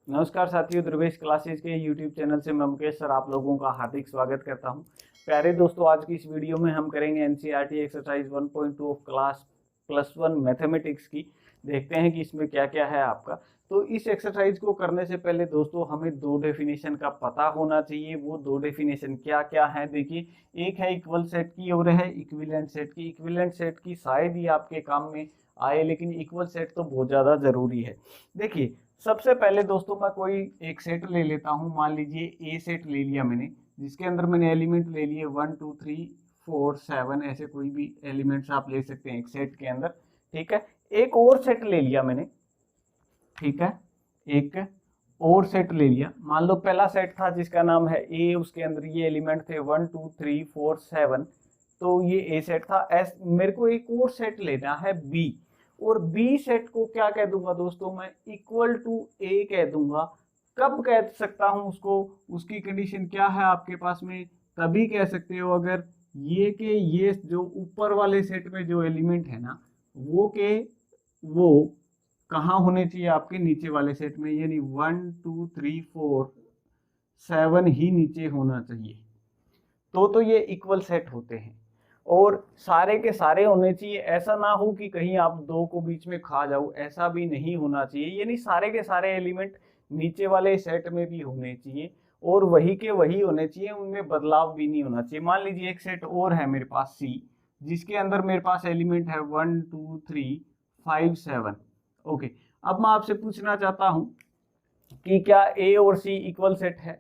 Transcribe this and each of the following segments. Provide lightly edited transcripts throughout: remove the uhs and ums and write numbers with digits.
नमस्कार साथियों, ध्रुवेश क्लासेस के यूट्यूब चैनल से मैं मुकेश सर आप लोगों का हार्दिक स्वागत करता हूं। प्यारे दोस्तों, आज की इस वीडियो में हम करेंगे NCERT exercise 1.2 of class +1 mathematics की। देखते हैं कि इसमें क्या क्या है आपका। तो इस एक्सरसाइज को करने से पहले दोस्तों हमें दो डेफिनेशन का पता होना चाहिए। वो दो डेफिनेशन क्या क्या है देखिए, एक है इक्वल सेट की और है इक्विवेलेंट सेट की। इक्विवेलेंट सेट की शायद ही आपके काम में आए, लेकिन इक्वल सेट तो बहुत ज़्यादा ज़रूरी है। देखिए, सबसे पहले दोस्तों मैं कोई एक सेट ले लेता हूं। मान लीजिए ए सेट ले लिया मैंने, जिसके अंदर मैंने एलिमेंट ले लिए 1 2 3 4 7, ऐसे कोई भी एलिमेंट्स आप ले सकते हैं एक सेट के अंदर। ठीक है, एक और सेट ले लिया मैंने। ठीक है, एक और सेट ले लिया। मान लो पहला सेट था जिसका नाम है ए, उसके अंदर ये एलिमेंट थे 1 2 3 4 7, तो ये ए सेट था। मेरे को एक और सेट लेना है बी, और बी सेट को क्या कह दूंगा दोस्तों, मैं इक्वल टू ए कह दूंगा। कब कह सकता हूं उसको, उसकी कंडीशन क्या है आपके पास में, तभी कह सकते हो अगर ये के ये जो ऊपर वाले सेट में जो एलिमेंट है ना, वो कहाँ होने चाहिए आपके नीचे वाले सेट में, यानी 1 2 3 4 7 ही नीचे होना चाहिए। तो ये इक्वल सेट होते हैं, और सारे के सारे होने चाहिए। ऐसा ना हो कि कहीं आप दो को बीच में खा जाओ, ऐसा भी नहीं होना चाहिए। यानी सारे के सारे एलिमेंट नीचे वाले सेट में भी होने चाहिए, और वही के वही होने चाहिए, उनमें बदलाव भी नहीं होना चाहिए। मान लीजिए एक सेट और है मेरे पास सी, जिसके अंदर मेरे पास एलिमेंट है 1 2 3 5 7। ओके, अब मैं आपसे पूछना चाहता हूं कि क्या ए और सी इक्वल सेट है।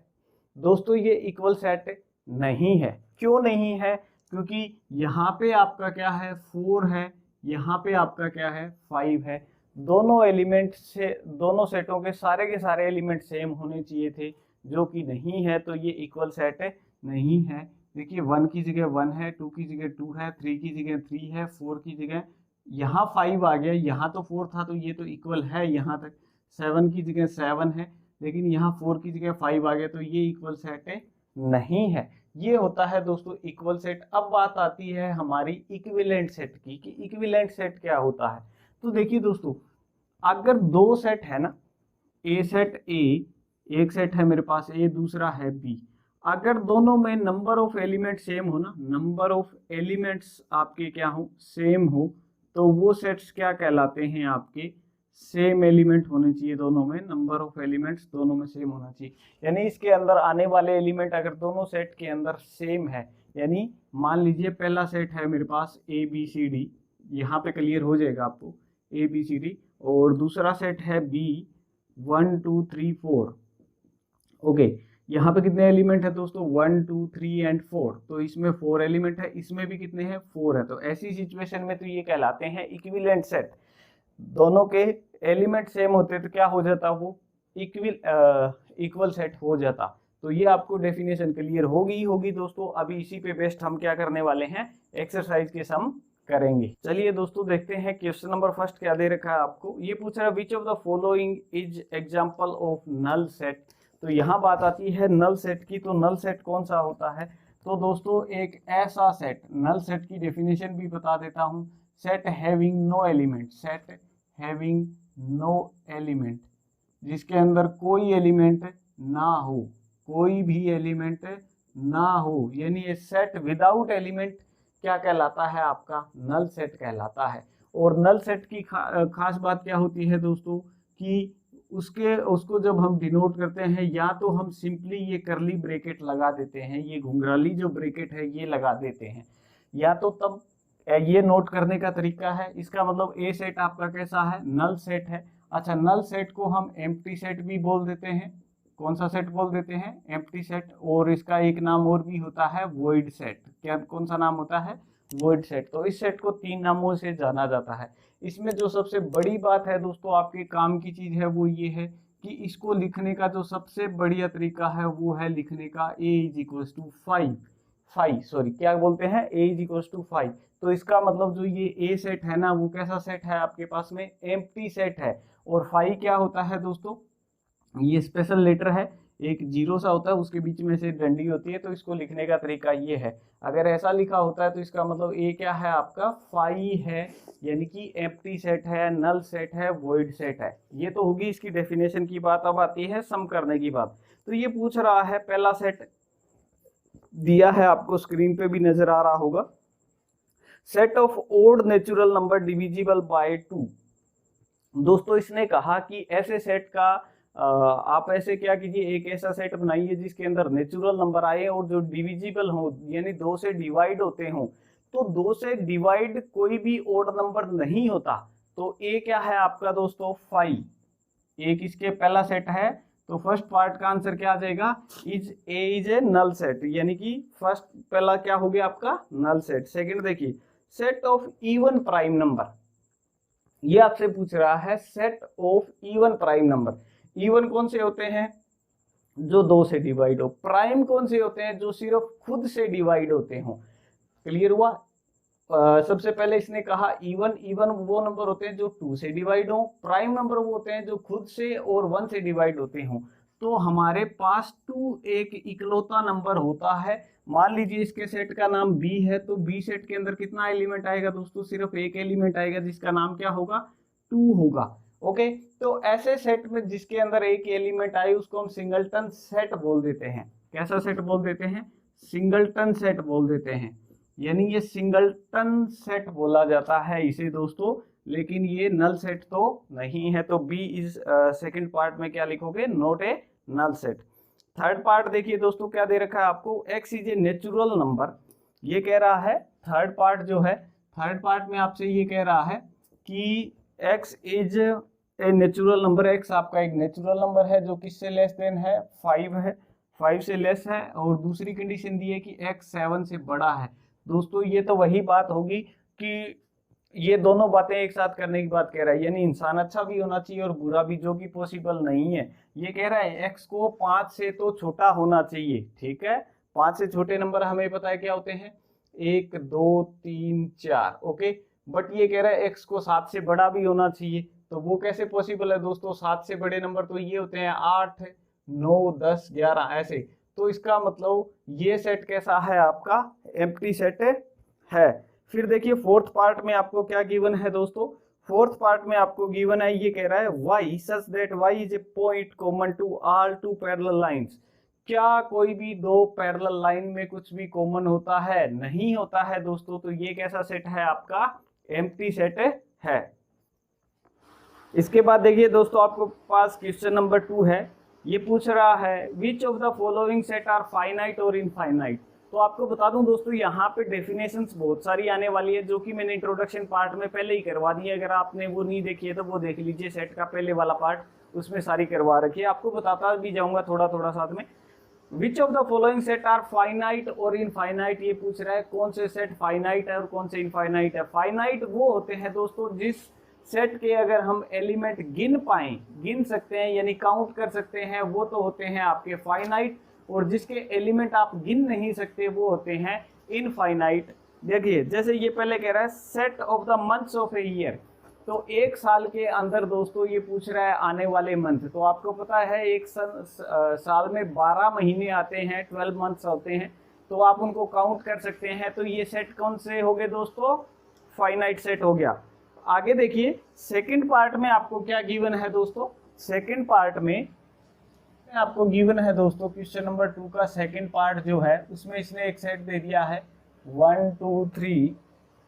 दोस्तों ये इक्वल सेट नहीं है। क्यों नहीं है? क्योंकि यहाँ पे आपका क्या है 4 है, यहाँ पे आपका क्या है 5 है। दोनों एलिमेंट से, दोनों सेटों के सारे एलिमेंट सेम होने चाहिए थे, जो कि नहीं है। तो ये इक्वल सेट नहीं है। देखिए 1 की जगह 1 है, 2 की जगह 2 है, 3 की जगह 3 है, 4 की जगह यहाँ 5 आ गया, यहाँ तो 4 था, तो ये तो इक्वल है यहाँ तक। 7 की जगह 7 है, लेकिन यहाँ 4 की जगह 5 आ गया, तो ये इक्वल सेट नहीं है। ये होता है दोस्तों इक्वल सेट। अब बात आती है हमारी इक्विवेलेंट सेट की, कि इक्विवेलेंट सेट क्या होता है। तो देखिए दोस्तों, अगर दो सेट है ना, ए सेट ए, एक सेट है मेरे पास ए, दूसरा है बी। अगर दोनों में नंबर ऑफ एलिमेंट सेम हो ना, नंबर ऑफ एलिमेंट्स आपके क्या हो, सेम हो, तो वो सेट्स क्या कहलाते हैं आपके, सेम एलिमेंट होने चाहिए दोनों में। नंबर ऑफ एलिमेंट्स दोनों में सेम होना चाहिए, यानी इसके अंदर आने वाले एलिमेंट अगर दोनों सेट के अंदर सेम है, यानी मान लीजिए पहला सेट है मेरे पास ए बी सी डी, यहाँ पे क्लियर हो जाएगा आपको, ए बी सी डी, और दूसरा सेट है बी 1 2 3 4। ओके, यहाँ पे कितने एलिमेंट है दोस्तों, 1 2 3 एंड 4, तो इसमें 4 एलिमेंट है, इसमें भी कितने हैं 4 है। तो ऐसी सिचुएशन में तो ये कहलाते हैं इक्विवेलेंट सेट। दोनों के एलिमेंट सेम होते तो क्या हो जाता, वो इक्वल सेट हो जाता। तो ये आपको डेफिनेशन क्लियर होगी दोस्तों। अभी इसी पे बेस्ड हम क्या करने वाले हैं, एक्सरसाइज के सम करेंगे। चलिए दोस्तों देखते हैं क्वेश्चन नंबर फर्स्ट क्या दे रखा है आपको। ये पूछ रहा है which of the following is example of null set. तो यहाँ बात आती है नल सेट की। तो नल सेट कौन सा होता है, तो दोस्तों एक ऐसा सेट, नल सेट की डेफिनेशन भी बता देता हूँ। Set having no element, set having no element, जिसके अंदर कोई एलिमेंट ना हो, कोई भी एलिमेंट ना हो, यानी ये सेट विदाउट एलिमेंट क्या कहलाता है आपका, नल सेट कहलाता है। और नल सेट की खास बात क्या होती है दोस्तों, कि उसको जब हम डिनोट करते हैं, या तो हम सिंपली ये करली ब्रेकेट लगा देते हैं, ये घुंघराली जो ब्रेकेट है ये लगा देते हैं, या तो तब ये नोट करने का तरीका है। इसका मतलब ए सेट आपका कैसा है, नल सेट है। अच्छा, नल सेट को हम एम्प्टी सेट भी बोल देते हैं। कौन सा सेट बोल देते हैं, एम्प्टी सेट। और इसका एक नाम और भी होता है वॉइड सेट। क्या, कौन सा नाम होता है, वॉइड सेट। तो इस सेट को 3 नामों से जाना जाता है। इसमें जो सबसे बड़ी बात है दोस्तों, आपके काम की चीज है, वो ये है कि इसको लिखने का जो सबसे बढ़िया तरीका है वो है लिखने का ए इज इक्वल टू 5 सॉरी क्या बोलते हैं, ए इज इक्वल टू 5। तो इसका मतलब जो ये ए सेट है ना, वो कैसा सेट है आपके पास में, एम्प्टी सेट है। और 5 क्या होता है दोस्तों, ये स्पेशल लेटर है। एक जीरो सा होता है, उसके बीच में से डंडी होती है, तो इसको लिखने का तरीका ये है। अगर ऐसा लिखा होता है तो इसका मतलब ए क्या है आपका, फाई है, यानी कि एम्प्टी सेट है, नल सेट है, वॉइड सेट है। ये तो होगी इसकी डेफिनेशन की बात। अब आती है सम करने की बात। तो ये पूछ रहा है, पहला सेट दिया है आपको, स्क्रीन पे भी नजर आ रहा होगा, set of odd natural number divisible by 2। दोस्तों इसने कहा कि ऐसे सेट का आप ऐसे क्या कीजिए, एक ऐसा सेट बनाइए जिसके अंदर नेचुरल नंबर आए और जो डिविजिबल हो, यानी 2 से डिवाइड होते हो। तो 2 से डिवाइड कोई भी ओड नंबर नहीं होता। तो ए क्या है आपका दोस्तों, 5। एक इसके पहला सेट है, तो फर्स्ट पार्ट का आंसर क्या आ जाएगा, इज ए नल सेट, यानी कि फर्स्ट पहला क्या हो गया आपका, नल सेट। सेकंड देखिए, set of even prime number, ये आपसे पूछ रहा है set of even prime number. Even कौन से होते हैं, जो 2 से डिवाइड हो। प्राइम कौन से होते हैं, जो सिर्फ खुद से डिवाइड होते हो। क्लियर हुआ। सबसे पहले इसने कहा इवन वो नंबर होते हैं जो 2 से डिवाइड हो। प्राइम नंबर वो होते हैं जो खुद से और 1 से डिवाइड होते हो। तो हमारे पास 2 एक इकलौता नंबर होता है। मान लीजिए इसके सेट का नाम बी है, तो बी सेट के अंदर कितना एलिमेंट आएगा दोस्तों, सिर्फ एक एलिमेंट आएगा जिसका नाम क्या होगा, 2 होगा। ओके, तो ऐसे सेट में जिसके अंदर एक एलिमेंट आए उसको हम सिंगलटन सेट बोल देते हैं। कैसा सेट बोल देते हैं, सिंगलटन सेट बोल देते हैं, यानी ये सिंगलटन सेट बोला जाता है इसे दोस्तों, लेकिन ये नल सेट तो नहीं है। तो बी इज सेकंड पार्ट में क्या लिखोगे, not a null set. Third part देखिए दोस्तों, क्या दे रखा है आपको, x is a natural number. ये कह रहा है, थर्ड पार्ट जो है, थर्ड पार्ट में आपसे ये कह रहा है कि x is a natural number. X आपका एक नेचुरल नंबर है जो किससे लेस देन है, 5 है, 5 से लेस है। और दूसरी कंडीशन दी है कि एक्स 7 से बड़ा है। दोस्तों ये तो वही बात होगी कि ये दोनों बातें एक साथ करने की बात कह रहा है, यानी इंसान अच्छा भी होना चाहिए और बुरा भी, जो कि पॉसिबल नहीं है। ये कह रहा है एक्स को 5 से तो छोटा होना चाहिए, ठीक है। 5 से छोटे नंबर हमें पता है क्या होते हैं, 1 2 3 4, ओके। बट ये कह रहा है एक्स को 7 से बड़ा भी होना चाहिए। तो वो कैसे पॉसिबल है दोस्तों, 7 से बड़े नंबर तो ये होते हैं 8 9 10 11 ऐसे। तो इसका मतलब ये सेट कैसा है आपका, एम्प्टी सेट है। फिर देखिए फोर्थ पार्ट में आपको क्या गिवन है दोस्तों, फोर्थ पार्ट में आपको गिवन है, ये कह रहा है y such that y is a point common to all 2 parallel lines. क्या कोई भी 2 पैरेलल लाइन में कुछ भी कॉमन होता है, नहीं होता है दोस्तों। तो ये कैसा सेट है आपका, एम्प्टी सेट है। इसके बाद देखिए दोस्तों, आपको पास क्वेश्चन नंबर 2 है। ये पूछ रहा है which of the following set are finite और इनफाइनाइट। तो आपको बता दूं दोस्तों, यहाँ पे डेफिनेशंस बहुत सारी आने वाली है, जो कि मैंने इंट्रोडक्शन पार्ट में पहले ही करवा दी है। अगर आपने वो नहीं देखी है तो वो देख लीजिए, सेट का पहले वाला पार्ट, उसमें सारी करवा रखी है। आपको बताता भी जाऊंगा थोड़ा थोड़ा साथ में। Which of the following set are finite और इनफाइनाइट, ये पूछ रहा है कौन से सेट फाइनाइट है और कौन से इनफाइनाइट है। फाइनाइट वो होते हैं दोस्तों जिस सेट के अगर हम एलिमेंट गिन पाएं, गिन सकते हैं यानी काउंट कर सकते हैं, वो तो होते हैं आपके फाइनाइट। और जिसके एलिमेंट आप गिन नहीं सकते वो होते हैं इनफाइनाइट। देखिए जैसे ये पहले कह रहा है set of the months of a year. तो एक साल के अंदर दोस्तों ये पूछ रहा है आने वाले मंथ। तो आपको पता है एक साल में 12 महीने आते हैं, 12 मंथ्स होते हैं, तो आप उनको काउंट कर सकते हैं। तो ये सेट कौन से हो गए दोस्तों, फाइनाइट सेट हो गया। आगे देखिए सेकंड पार्ट में आपको क्या गिवन है दोस्तों, सेकंड पार्ट में आपको गिवन है दोस्तों, क्वेश्चन नंबर 2 का सेकंड पार्ट जो है, उसमें इसने एक सेट दे दिया है 1 2 3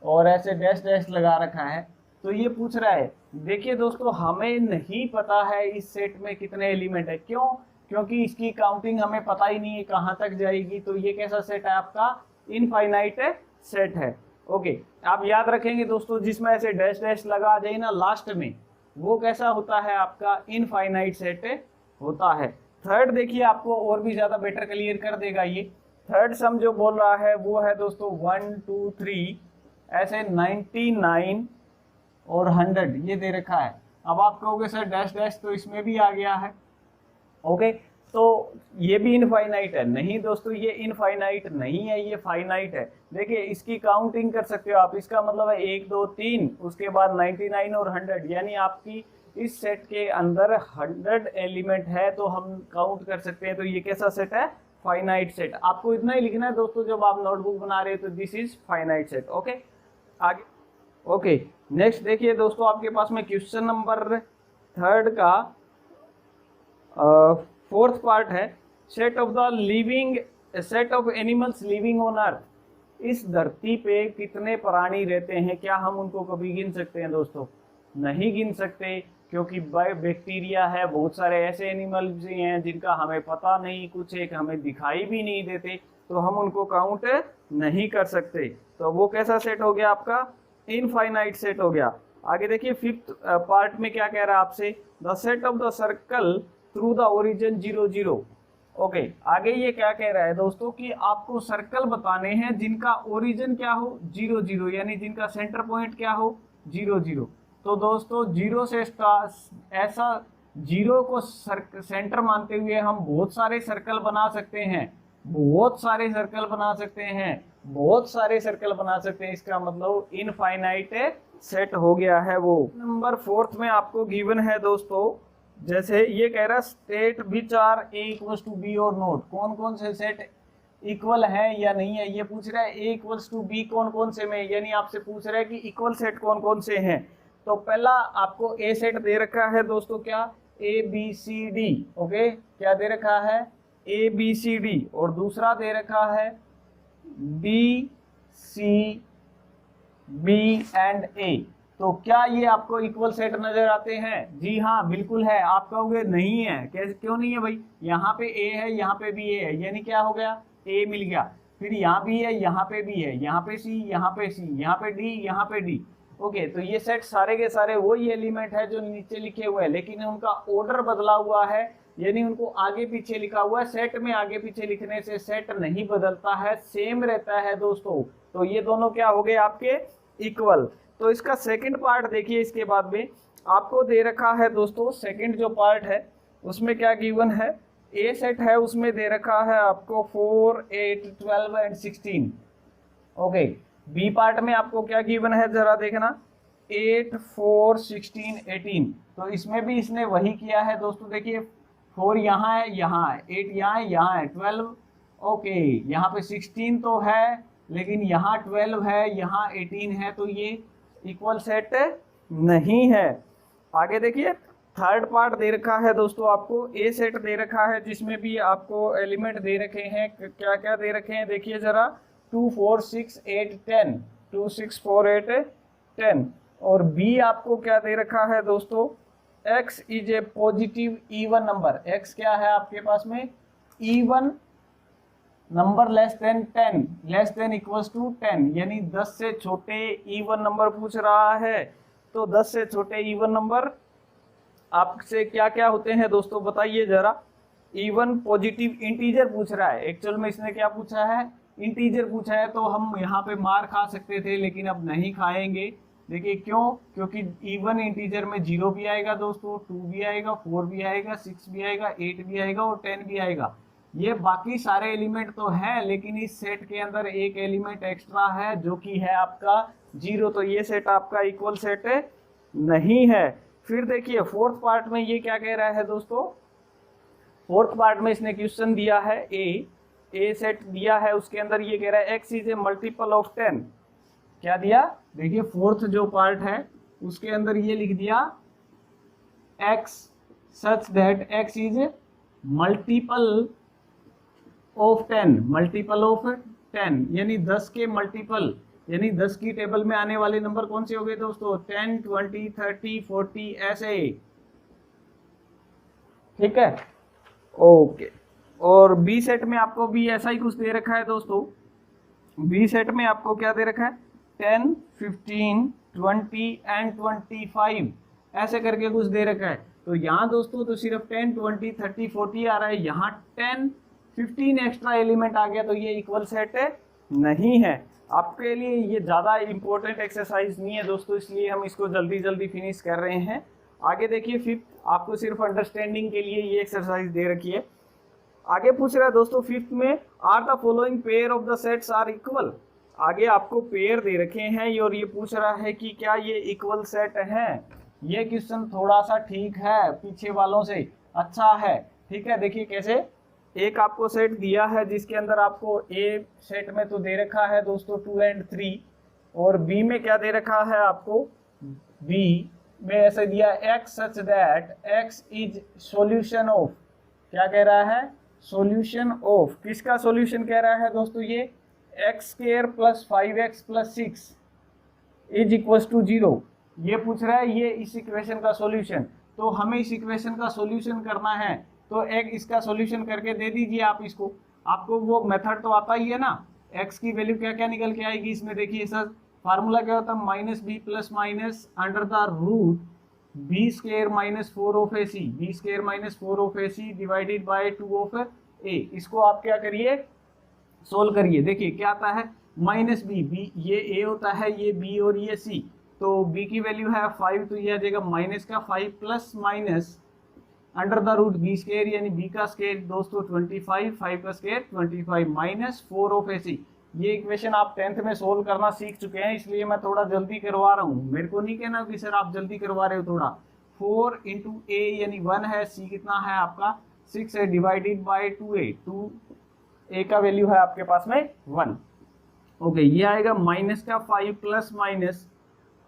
और ऐसे डैश डैश लगा रखा है। तो ये पूछ रहा है, देखिए दोस्तों हमें नहीं पता है इस सेट में कितने एलिमेंट है। क्यों, क्योंकि इसकी काउंटिंग हमें पता ही नहीं है कहाँ तक जाएगी। तो ये कैसा सेट है आपका, इनफाइनाइट सेट है। ओके, आप याद रखेंगे दोस्तों, जिसमें ऐसे डैश डैश लगा जाए ना लास्ट में, वो कैसा होता है आपका, इनफाइनाइट सेट होता है। थर्ड देखिए आपको और भी ज्यादा बेटर क्लियर कर देगा। ये थर्ड सम जो बोल रहा है वो है दोस्तों 1 2 3 ऐसे 99 और 100 ये दे रखा है। अब आप कहोगे सर डैश डैश तो इसमें भी आ गया है। ओके, तो ये भी इनफाइनाइट है। नहीं दोस्तों, ये इनफाइनाइट नहीं है, ये फाइनाइट है। देखिए इसकी काउंटिंग कर सकते हो आप, इसका मतलब है 1 2 3 उसके बाद 99 और 100, यानी आपकी इस सेट के अंदर 100 एलिमेंट है तो हम काउंट कर सकते हैं। तो ये कैसा सेट है? Finite set. आपको इतना ही लिखना है दोस्तों जब आप नोटबुक बना रहे हो, तो this is finite set. Okay, आगे ओके नेक्स्ट देखिए दोस्तों, आपके पास में क्वेश्चन नंबर 3 का 4th पार्ट है। Set of animals living on earth. इस धरती पे कितने प्राणी रहते हैं? क्या हम उनको कभी गिन सकते हैं दोस्तों? नहीं गिन सकते, क्योंकि बैक्टीरिया है, बहुत सारे ऐसे एनिमल्स भी हैं जिनका हमें पता नहीं, कुछ एक हमें दिखाई भी नहीं देते, तो हम उनको काउंट नहीं कर सकते। तो वो कैसा सेट हो गया आपका? इनफाइनाइट सेट हो गया। आगे देखिए 5th पार्ट में क्या कह रहा है आपसे, the set of the circle through the origin 0 0। Okay, आगे ये क्या कह रहा है दोस्तों कि आपको सर्कल बताने हैं जिनका ओरिजिन क्या हो? 0 0, यानी जिनका सेंटर पॉइंट क्या हो? 0 0। तो दोस्तों 0 से ऐसा 0 को सेंटर मानते हुए हम बहुत सारे सर्कल बना सकते हैं, बहुत सारे सर्कल बना सकते हैं, बहुत सारे सर्कल बना सकते हैं। इसका मतलब इनफाइनाइट सेट हो गया है वो। नंबर 4th में आपको गिवन है दोस्तों, जैसे ये कह रहा है state which are A equals to B और नॉट। कौन कौन से सेट इक्वल है या नहीं है, ये पूछ रहा है। ए इक्वल्स टू बी कौन कौन से में, यानी आपसे पूछ रहा है कि इक्वल सेट कौन कौन से हैं। तो पहला आपको ए सेट दे रखा है दोस्तों, क्या? A B C D. Okay, क्या दे रखा है? A B C D. और दूसरा दे रखा है B C B and A. तो क्या ये आपको इक्वल सेट नजर आते हैं? जी हाँ, बिल्कुल है। आप कहोगे नहीं है, कैसे क्यों नहीं है भाई? यहाँ पे ए है, यहाँ पे भी ए है, यानी क्या हो गया? ए मिल गया। फिर यहाँ भी है, यहाँ पे भी है, यहाँ पे सी, यहाँ पे सी, यहाँ पे डी, यहाँ पे डी। ओके, तो ये सेट सारे के सारे वही एलिमेंट है जो नीचे लिखे हुए हैं, लेकिन उनका ऑर्डर बदला हुआ है, यानी उनको आगे पीछे लिखा हुआ है। सेट में आगे पीछे लिखने से सेट नहीं बदलता है, सेम रहता है दोस्तों। तो ये दोनों क्या हो गए आपके? इक्वल। तो इसका सेकंड पार्ट देखिए, इसके बाद में आपको दे रखा है दोस्तों, सेकंड जो पार्ट है उसमें क्या गिवन है? ए सेट है, उसमें दे रखा है आपको 4 8 12 एंड 16। ओके, बी पार्ट में आपको क्या गिवन है जरा देखना, 8 4 16 18। तो इसमें भी इसने वही किया है दोस्तों। देखिए 4 यहाँ है, यहाँ है, 8 यहाँ है, यहाँ है, 12। ओके, यहाँ पे 16 तो है, लेकिन यहाँ 12 है, यहाँ 18 है, तो ये इक्वल सेट नहीं है। आगे देखिए 3rd पार्ट दे रखा है दोस्तों, आपको ए सेट दे रखा है, जिसमें भी आपको एलिमेंट दे रखे हैं। क्या क्या दे रखे हैं देखिए जरा, 2 4 6 8 10, 2 6 4 8 10। और बी आपको क्या दे रखा है दोस्तों, x is a positive even number. x क्या है आपके पास में? Even number less than 10, less than equals to 10, यानी 10 से छोटे इवन नंबर पूछ रहा है। तो 10 से छोटे इवन नंबर आपसे क्या क्या होते हैं दोस्तों, बताइए जरा। इवन पॉजिटिव इंटीजर पूछ रहा है। एक्चुअल में इसने क्या पूछा है? इंटीजर पूछा है। तो हम यहाँ पे मार खा सकते थे, लेकिन अब नहीं खाएंगे। देखिए क्यों? क्योंकि इवन इंटीजर में 0 भी आएगा दोस्तों, 2 भी आएगा, 4 भी आएगा, 6 भी आएगा, 8 भी आएगा और 10 भी आएगा। ये बाकी सारे एलिमेंट तो है, लेकिन इस सेट के अंदर एक एलिमेंट एक्स्ट्रा है जो कि है आपका 0। तो ये सेट आपका इक्वल सेट नहीं है। फिर देखिए 4th पार्ट में ये क्या कह रहा है दोस्तों, 4th पार्ट में इसने क्वेश्चन दिया है, ए सेट दिया है, उसके अंदर ये कह रहा है x is A multiple of 10। क्या दिया? देखिए 4th जो पार्ट है उसके अंदर ये लिख दिया x such that x is multiple of 10, multiple of 10, यानी 10 के मल्टीपल, यानी 10 की टेबल में आने वाले नंबर कौन से हो गए दोस्तों? 10 20 30 40 ऐसे। ठीक है, ओके। और बी सेट में आपको भी ऐसा ही कुछ दे रखा है दोस्तों। बी सेट में आपको क्या दे रखा है? 10 15 20 एंड 25 ऐसे करके कुछ दे रखा है। तो यहाँ दोस्तों तो सिर्फ 10 20 30 40 आ रहा है, यहाँ 10 15 एक्स्ट्रा एलिमेंट आ गया, तो ये इक्वल सेट नहीं है। आपके लिए ये ज़्यादा इंपॉर्टेंट एक्सरसाइज नहीं है दोस्तों, इसलिए हम इसको जल्दी जल्दी फिनिश कर रहे हैं। आगे देखिए 5th, आपको सिर्फ अंडरस्टैंडिंग के लिए ये एक्सरसाइज दे रखी है। आगे पूछ रहा है दोस्तों 5th में, are the following pair of the sets are equal. आगे आपको पेयर दे रखे हैं और ये पूछ रहा है कि क्या ये इक्वल सेट हैं। ये क्वेश्चन थोड़ा सा ठीक है, पीछे वालों से अच्छा है। ठीक है, देखिए कैसे, एक आपको सेट दिया है जिसके अंदर आपको ए सेट में तो दे रखा है दोस्तों 2 और 3, और बी में क्या दे रखा है आपको, बी में ऐसे दिया x such that x is solution of, क्या कह रहा है, सॉल्यूशन ऑफ, किसका सॉल्यूशन कह रहा है दोस्तों, ये x square plus 5x plus 6 is equal to 0, ये पूछ रहा है ये इस इक्वेशन का सॉल्यूशन। तो हमें इस इक्वेशन का सॉल्यूशन करना है, तो एक इसका सॉल्यूशन करके दे दीजिए आप इसको, आपको वो मेथड तो आता ही है ना। x की वैल्यू क्या क्या निकल के आएगी इसमें, देखिए सर फार्मूला क्या होता है, minus b plus minus under the root B square minus 4 of A c, b square minus 4 of A c divided by 2 of a. इसको आप क्या करिए, सोल्व करिए। देखिए क्या आता है, माइनस बी, बी ये ए होता है, ये बी और ये सी, तो बी की वैल्यू है 5, तो ये आ जाएगा माइनस का 5 plus minus under the root B square यानी बी का स्क्वायर दोस्तों 25, 5 का square 25 minus 4 of A C. ये इक्वेशन आप 10th में सोल्व करना सीख चुके हैं, इसलिए मैं थोड़ा जल्दी करवा रहा हूँ, मेरे को नहीं कहना कि सर आप जल्दी करवा रहे हो थोड़ा। 4 इंटू ए यानी 1 है, सी कितना है आपका 6 है, डिवाइडेड बाई 2a, 2a का वैल्यू है आपके पास में 1। ओके, ये आएगा माइनस का 5 प्लस माइनस,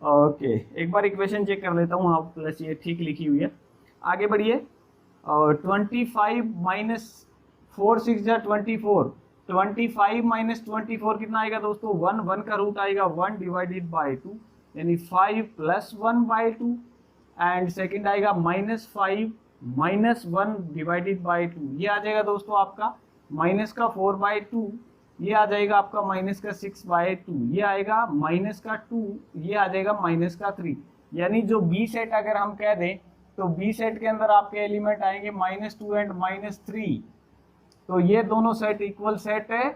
ओके एक बार इक्वेशन चेक कर लेता हूँ, आप प्लस ये ठीक लिखी हुई है, आगे बढ़िए। और 25 माइनस 4 6 जा 24, 25 माइनस 24 कितना आएगा दोस्तों 1, 1 का रूट आएगा 1 डिवाइडेड बाई 2 यानी 5 प्लस 1 बाई 2, एंड सेकंड आएगा माइनस 5 माइनस 1 डिवाइडेड बाई 2, ये आ जाएगा दोस्तों आपका माइनस का 4 बाई 2, ये आ जाएगा आपका माइनस का 6 बाई 2, ये आएगा माइनस का 2, ये आ जाएगा माइनस का 3। यानी जो बी सेट अगर हम कह दें तो बी सेट के अंदर आपके एलिमेंट आएंगे -2 एंड -3, तो ये दोनों सेट इक्वल सेट है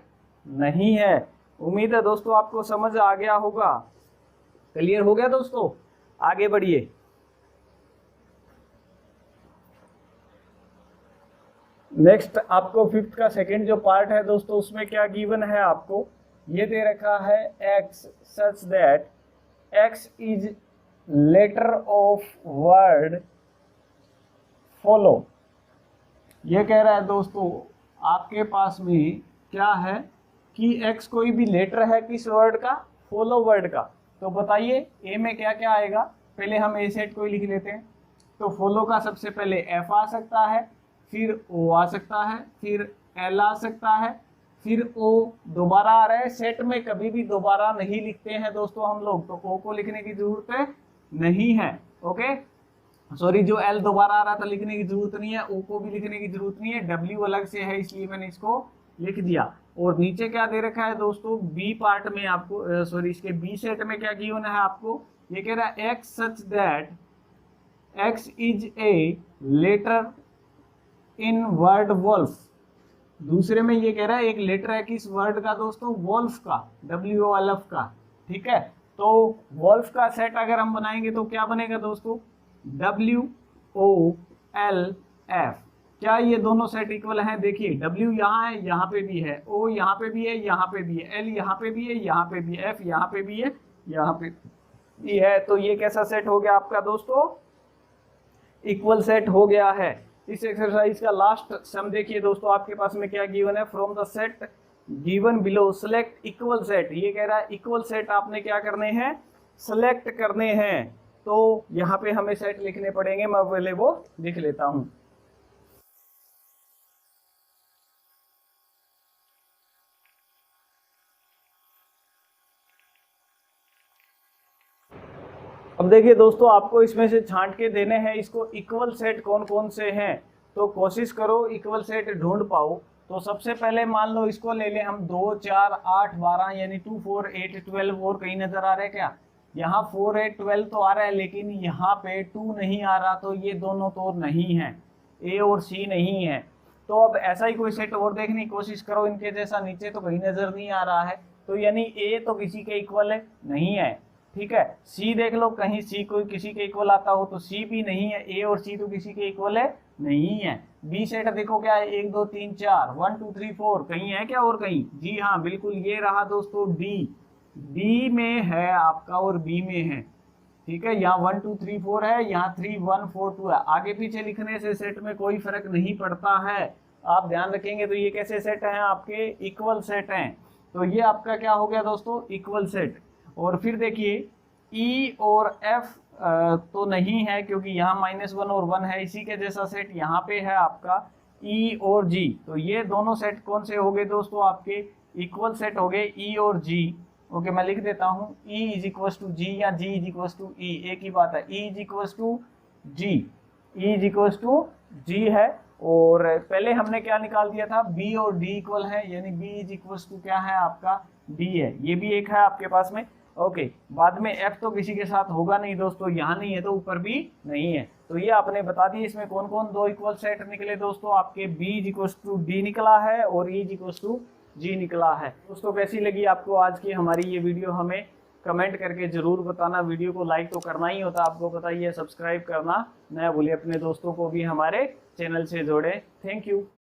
नहीं है। उम्मीद है दोस्तों आपको समझ आ गया होगा, क्लियर हो गया दोस्तों, आगे बढ़िए। नेक्स्ट आपको फिफ्थ का सेकंड जो पार्ट है दोस्तों, उसमें क्या गिवन है आपको, ये दे रखा है x such that x is letter of word follow. ये कह रहा है दोस्तों आपके पास में क्या है कि x कोई भी लेटर है किस वर्ड का, फॉलो वर्ड का। तो बताइए a में क्या क्या आएगा, पहले हम a सेट को ही लिख लेते हैं। तो फॉलो का सबसे पहले f आ सकता है, फिर o आ सकता है, फिर l आ सकता है, फिर o दोबारा आ रहा है। सेट में कभी भी दोबारा नहीं लिखते हैं दोस्तों हम लोग, तो o को लिखने की जरूरत नहीं है। ओके सॉरी, जो L दोबारा आ रहा था लिखने की जरूरत नहीं है, O को भी लिखने की जरूरत नहीं है, W अलग से है इसलिए मैंने इसको लिख दिया। और नीचे क्या दे रखा है दोस्तों, B पार्ट में आपको सॉरी इसके B सेट में क्या गिवन है आपको, ये कह रहा है X such that X is a letter in word wolf. दूसरे में ये कह रहा है एक लेटर है किस वर्ड का दोस्तों, वॉल्फ का, WOLF का। ठीक है, तो वॉल्फ का सेट अगर हम बनाएंगे तो क्या बनेगा दोस्तों, WOLF। क्या ये दोनों सेट इक्वल हैं, देखिए W यहाँ है, यहाँ पे भी है, O यहाँ पे भी है, यहाँ पे भी है, L यहाँ पे भी है, यहाँ पे भी है, F यहाँ पे भी है, यहाँ पे भी है। तो ये कैसा सेट हो गया आपका दोस्तों, इक्वल सेट हो गया है। इस एक्सरसाइज का लास्ट सम देखिए दोस्तों, आपके पास में क्या गिवन है, from the set given below select equal set. ये कह रहा है इक्वल सेट आपने क्या करने हैं, सेलेक्ट करने हैं। तो यहाँ पे हमें सेट लिखने पड़ेंगे, मैं पहले वो लिख लेता हूँ। अब देखिए दोस्तों, आपको इसमें से छांट के देने हैं इसको इक्वल सेट कौन कौन से हैं, तो कोशिश करो इक्वल सेट ढूंढ पाओ। तो सबसे पहले मान लो इसको ले लें हम 2 4 8 12 यानी 2 4 8 12, और कहीं नजर आ रहा है क्या, यहाँ 4 8 12 तो आ रहा है, लेकिन यहाँ पे 2 नहीं आ रहा, तो ये दोनों तो नहीं है, A और C नहीं है। तो अब ऐसा ही कोई सेट और देखने की कोशिश करो इनके जैसा, नीचे तो कहीं नजर नहीं आ रहा है, तो यानी A तो किसी के इक्वल है नहीं है। ठीक है, C देख लो, कहीं C कोई किसी के इक्वल आता हो तो C भी नहीं है, A और C तो किसी के इक्वल है नहीं है। B सेट देखो क्या है, 1 2 3 4 1 2 3 4, कहीं है क्या और कहीं, जी हाँ बिल्कुल ये रहा दोस्तों D में है आपका और B में है। ठीक है, यहाँ 1 2 3 4 है, यहाँ 3 1 4 2 है। आगे पीछे लिखने से सेट में कोई फर्क नहीं पड़ता है, आप ध्यान रखेंगे। तो ये कैसे सेट हैं, आपके इक्वल सेट हैं। तो ये आपका क्या हो गया दोस्तों, इक्वल सेट। और फिर देखिए ई और एफ तो नहीं है, क्योंकि यहाँ -1 और 1 है। इसी के जैसा सेट यहाँ पे है आपका ई और जी। तो ये दोनों सेट कौन से हो गए दोस्तों, आपके इक्वल सेट हो गए, ई और जी। ओके, मैं लिख देता हूँ E is equal to G या G is equal to E, एक ही बात है। E is equal to G, E is equal to G है। और पहले हमने क्या निकाल दिया था, बी और डी इक्वल है, यानी बी इज इक्वल टू क्या है आपका, डी है। ये भी एक है आपके पास में। ओके, बाद में एफ तो किसी के साथ होगा नहीं दोस्तों, यहाँ नहीं है तो ऊपर भी नहीं है। तो ये आपने बता दी। इसमें कौन कौन दो इक्वल सेट निकले दोस्तों, आपके B is equal to D निकला है और E is equal to G निकला है। दोस्तों कैसी लगी आपको आज की हमारी ये वीडियो, हमें कमेंट करके जरूर बताना। वीडियो को लाइक तो करना ही होता, आपको पता ही है, सब्सक्राइब करना न भूलिए। अपने दोस्तों को भी हमारे चैनल से जोड़े। Thank you.